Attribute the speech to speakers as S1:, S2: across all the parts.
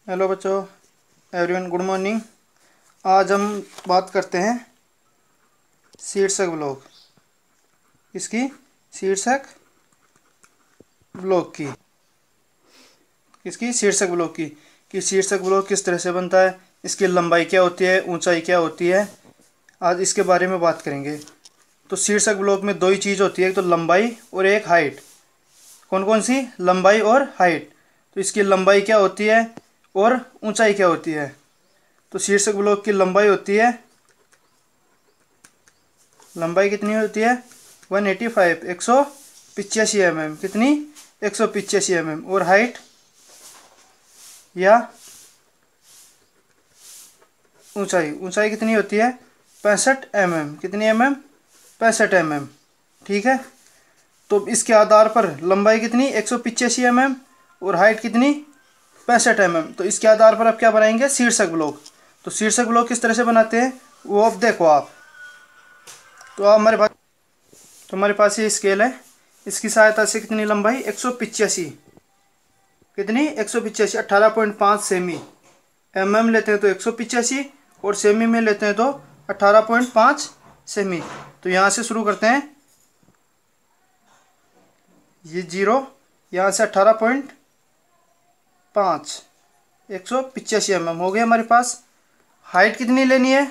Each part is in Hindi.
S1: हेलो बच्चों, एवरीवन गुड मॉर्निंग। आज हम बात करते हैं शीर्षक ब्लॉक। इसकी शीर्षक ब्लॉक की इसकी शीर्षक ब्लॉक की कि शीर्षक ब्लॉक किस तरह से बनता है, इसकी लंबाई क्या होती है, ऊंचाई क्या होती है। आज इसके बारे में बात करेंगे। तो शीर्षक ब्लॉक में दो ही चीज़ होती है, एक तो लंबाई और एक हाइट। कौन कौन सी? लंबाई और हाइट। तो इसकी लंबाई क्या होती है और ऊंचाई क्या होती है। तो शीर्षक ब्लॉक की लंबाई होती है, लंबाई कितनी होती है 185 185 mm। कितनी? 185 mm। और हाइट या ऊंचाई, ऊंचाई कितनी होती है 65 mm। कितनी mm? 65 mm। ठीक है। तो इसके आधार पर लंबाई कितनी 185 mm और हाइट कितनी 65 mm। तो इसके आधार पर आप क्या बनाएंगे? शीर्षक ब्लॉक। तो शीर्षक ब्लॉक किस तरह से बनाते हैं वो अब देखो आप। तो हमारे पास ये स्केल है। इसकी सहायता से कितनी लंबाई 185, कितनी 185 18.5 सेमी। लेते हैं तो 185 और सेमी में लेते हैं तो 18.5 सेमी। तो यहाँ से शुरू करते हैं, ये 0, यहाँ से 18.5 185 हो गया हमारे पास। हाइट कितनी लेनी है?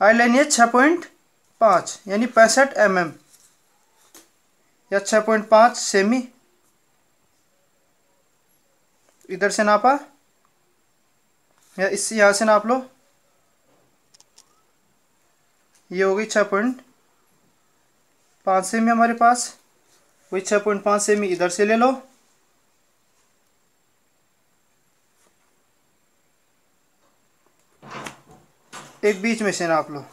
S1: हाइट लेनी है 6.5 यानी 65 या 6.5 सेमी। इधर से नापा या इससे यहाँ से नाप लो, ये हो गई 6.5 सेमी हमारे पास। वही 6.5 सेमी इधर से ले लो, एक बीच में से नाप लो।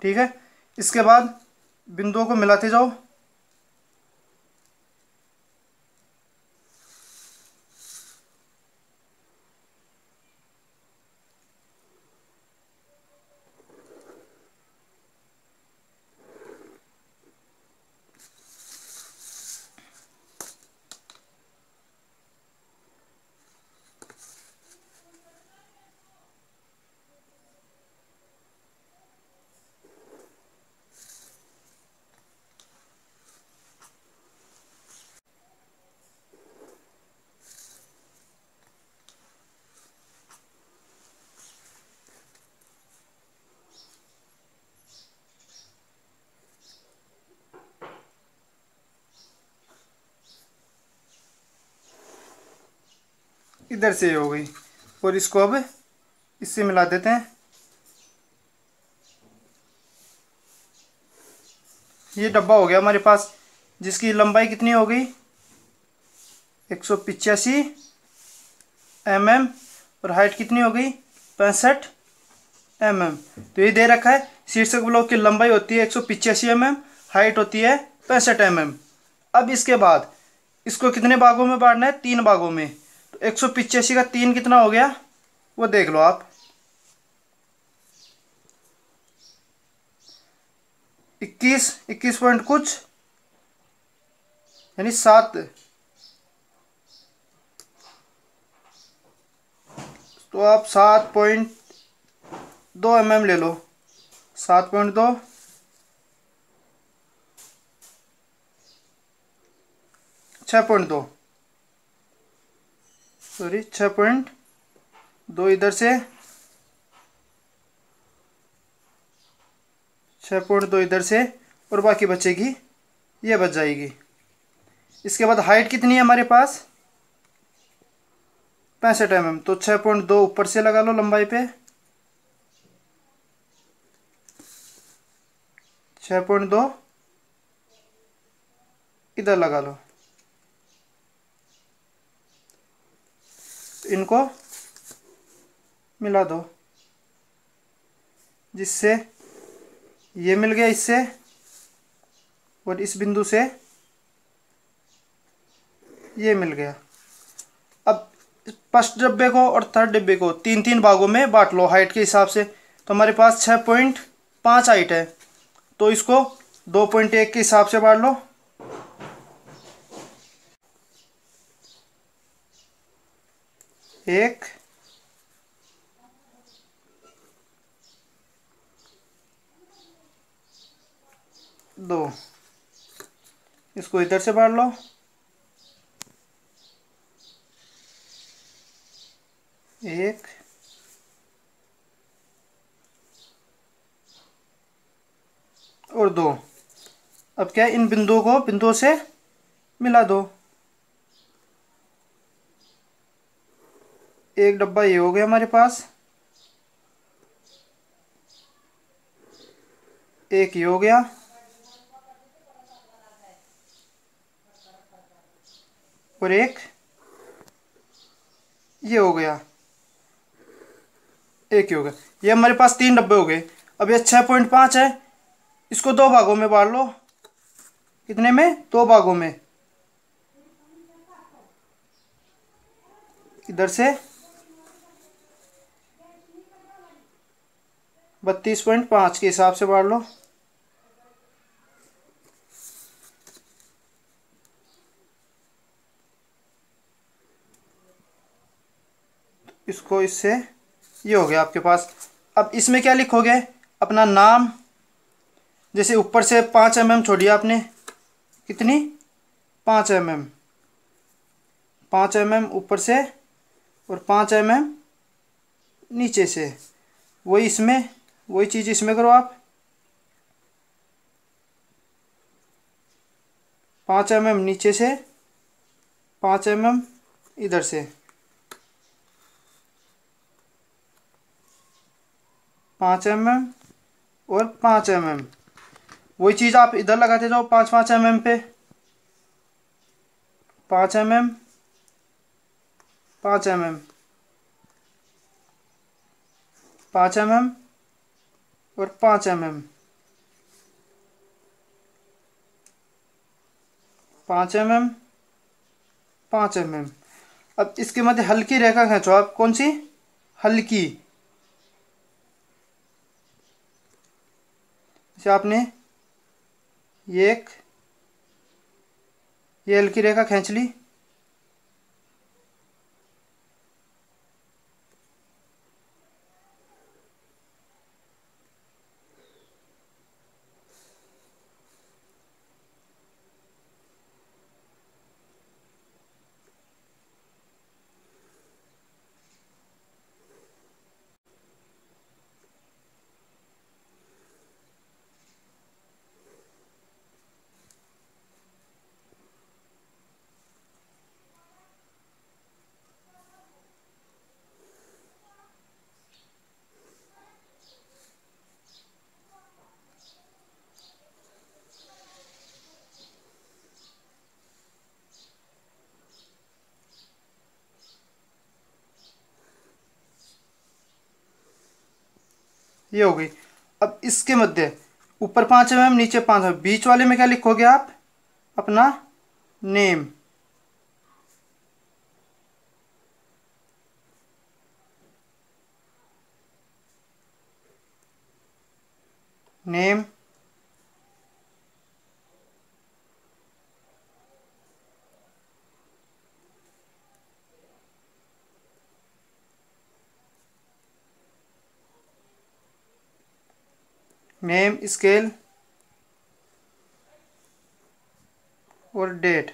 S1: ठीक है। इसके बाद बिंदुओं को मिलाते जाओ। इधर से हो गई और इसको अब इससे मिला देते हैं। ये डब्बा हो गया हमारे पास, जिसकी लंबाई कितनी हो गई 185 mm और हाइट कितनी हो गई 65 mm। तो ये दे रखा है शीर्षक ब्लॉक की लंबाई होती है 185 mm, हाइट होती है 65 mm। अब इसके बाद इसको कितने भागों में बांटना है? 3 भागों में। तो 185 का 3 कितना हो गया वो देख लो आप। 21 पॉइंट कुछ यानी 7। तो आप 7.2 mm ले लो। 7.2 6.2 सॉरी 6.2 इधर से 6.2 इधर से और बाकी बचेगी, ये बच जाएगी। इसके बाद हाइट कितनी है हमारे पास 65 mm। तो 6.2 ऊपर से लगा लो लंबाई पे, 6.2 इधर लगा लो। इनको मिला दो, जिससे ये मिल गया इससे और इस बिंदु से ये मिल गया। अब फर्स्ट डब्बे को और थर्ड डब्बे को 3-3 भागों में बांट लो हाइट के हिसाब से। तो हमारे पास 6.5 हाइट है, तो इसको 2.1 के हिसाब से बांट लो। एक, दो, इसको इधर से बांट लो। एक, और दो। अब क्या है, इन बिंदुओं को बिंदुओं से मिला दो। एक डब्बा ये हो गया हमारे पास, एक ये हो गया, और एक ये हो गया, एक ये हो गया। ये हमारे पास 3 डब्बे हो गए। अब ये 6.5 है, इसको 2 भागों में बांट लो। कितने में? 2 भागों में। इधर से 32.5 के हिसाब से बांट लो। इसको इससे ये हो गया आपके पास। अब इसमें क्या लिखोगे? अपना नाम। जैसे ऊपर से 5 mm छोड़ी आपने, कितनी? 5 mm, 5 mm ऊपर से और 5 mm नीचे से। वही इसमें, वही चीज़ इसमें करो आप। 5 mm नीचे से, 5 mm इधर से, 5 mm और 5 mm। वही चीज़ आप इधर लगाते जाओ 5-5 mm पे। 5 mm, 5 mm, 5 mm और 5 mm, 5 mm, 5 mm। अब इसके मध्य हल्की रेखा खींचो आप। कौन सी? हल्की। जैसे आपने ये हल्की रेखा खींच ली। ये हो गई। अब इसके मध्य ऊपर 5 mm, नीचे 5 mm, बीच वाले में क्या लिखोगे आप? अपना नेम। नेम, नेम, स्केल और date.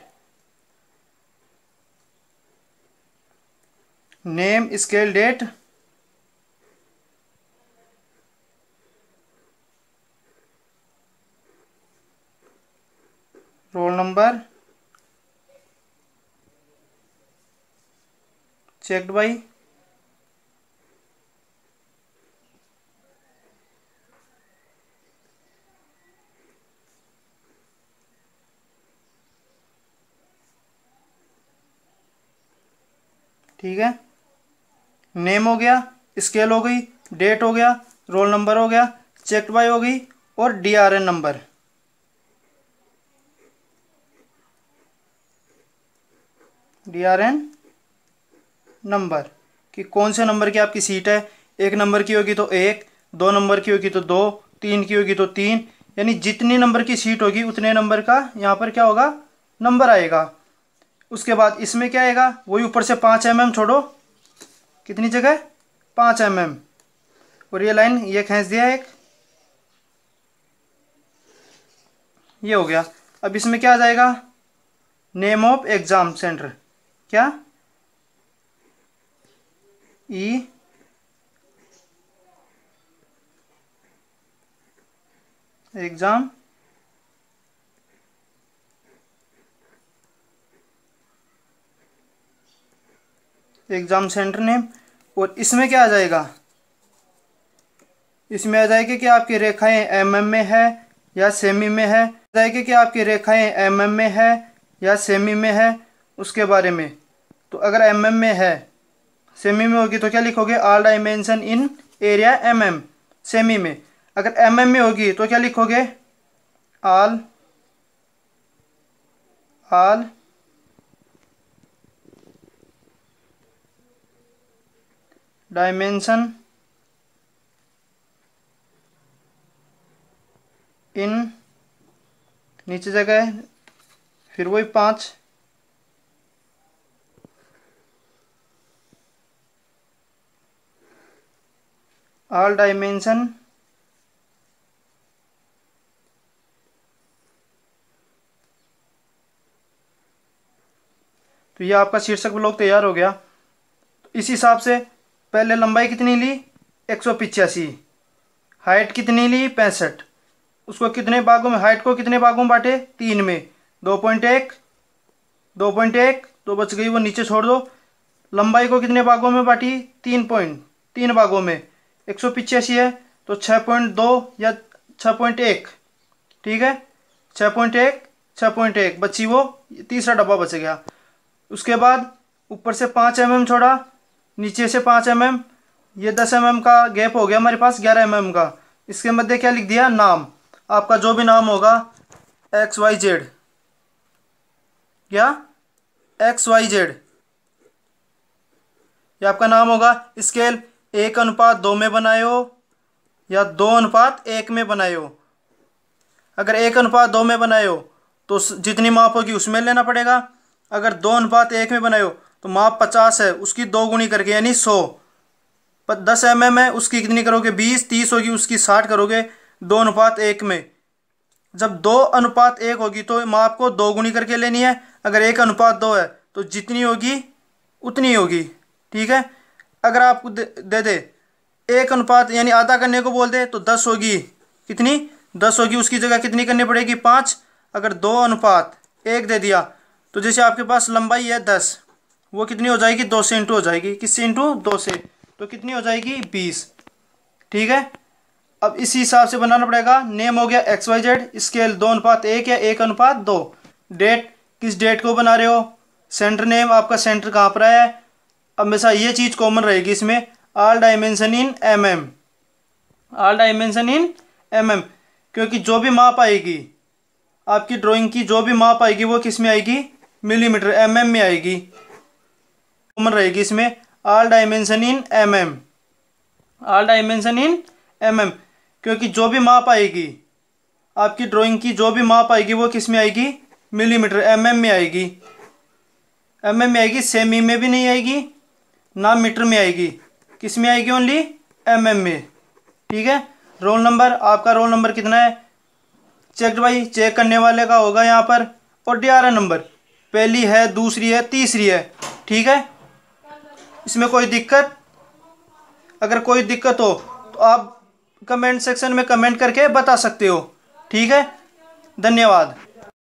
S1: Name, scale, date, roll number, checked by, ठीक है। नेम हो गया, स्केल हो गई, डेट हो गया, रोल नंबर हो गया, चेक्ड बाय हो गई, और DRN नंबर। DRN नंबर कि कौन से नंबर की आपकी सीट है। 1 नंबर की होगी तो 1, 2 नंबर की होगी तो 2, 3 की होगी तो 3, यानी जितनी नंबर की सीट होगी उतने नंबर का यहाँ पर क्या होगा, नंबर आएगा। उसके बाद इसमें क्या आएगा, वही ऊपर से 5 mm छोड़ो, कितनी जगह 5 mm, और ये लाइन ये खींच दिया एक, ये हो गया। अब इसमें क्या आ जाएगा, नेम ऑफ एग्जाम सेंटर, क्या ई एग्जाम एग्जाम सेंटर नेम। और इसमें क्या आ जाएगा, इसमें आ जाएगा कि आपकी रेखाएं mm में है या सेमी में है, जाएगा कि आपकी रेखाएं mm में है या सेमी में है उसके बारे में। तो अगर mm में है, सेमी में होगी तो क्या लिखोगे, all dimension in area mm, semi में। अगर mm में होगी तो क्या लिखोगे, ऑल डायमेंशन इन, नीचे जगह है, फिर वही 5, ऑल डायमेंशन तो ये आपका शीर्षक ब्लॉक तैयार हो गया। तो इस हिसाब से पहले लंबाई कितनी ली 185, हाइट कितनी ली 65, उसको कितने भागों में, हाइट को कितने भागों में बांटे 3 में, 2.1 2.1 तो बच गई वो नीचे छोड़ दो। लंबाई को कितने भागों में बांटी 3 भागों में, 185 है तो 6.2 या 6.1, ठीक है 6.1 बची वो, तीसरा डब्बा बच गया। उसके बाद ऊपर से 5 mm छोड़ा, नीचे से 5 mm, ये 10 mm का गैप हो गया हमारे पास 11 mm का। इसके मध्य क्या लिख दिया, नाम, आपका जो भी नाम होगा XYZ, क्या XYZ ये आपका नाम होगा। स्केल 1:2 में बनायो या 2:1 में बनायो। अगर 1:2 में बनायो तो जितनी माप होगी उसमें लेना पड़ेगा। अगर 2:1 में बनायो तो माप 50 है, उसकी 2 गुनी करके यानी 100। 10 mm है, उसकी कितनी करोगे 20, 30 होगी उसकी 60 करोगे 2:1 में। जब 2:1 होगी तो माप को 2 गुनी करके लेनी है। अगर 1:2 है तो जितनी होगी उतनी होगी, ठीक है। अगर आपको दे दे 1 यानी आधा करने को बोल दे तो 10 होगी, कितनी 10 होगी, उसकी जगह कितनी करनी पड़ेगी 5। अगर 2:1 दे दिया तो जैसे आपके पास लंबाई है 10, वो कितनी हो जाएगी 2 से इंटू हो जाएगी, किससे इंटू 2 से, तो कितनी हो जाएगी 20, ठीक है। अब इसी हिसाब से बनाना पड़ेगा। नेम हो गया XYZ, स्केल 2:1 या 1:2। डेट, किस डेट को बना रहे हो, सेंटर नेम, आपका सेंटर कहाँ पर है। अब हमेशा ये चीज़ कॉमन रहेगी इसमें, all dimension in mm, all dimension in mm, क्योंकि जो भी माप आएगी आपकी ड्राइंग की, जो भी माप आएगी वो किस में आएगी, मिलीमीटर mm में आएगी, कॉमन रहेगी इसमें, all dimension in mm, all dimension in mm, क्योंकि जो भी माप आएगी आपकी ड्राइंग की, जो भी माप आएगी वो किस में आएगी, मिलीमीटर mm में आएगी, mm में आएगी, सेमी में भी नहीं आएगी ना मीटर में आएगी, किस में आएगी, ओनली mm में, ठीक है। रोल नंबर, आपका रोल नंबर कितना है, चेक भाई, चेक करने वाले का होगा यहाँ पर, और DRN नंबर पहली है, दूसरी है, तीसरी है, ठीक है। इसमें कोई दिक्कत, अगर कोई दिक्कत हो तो आप कमेंट सेक्शन में कमेंट करके बता सकते हो, ठीक है। धन्यवाद।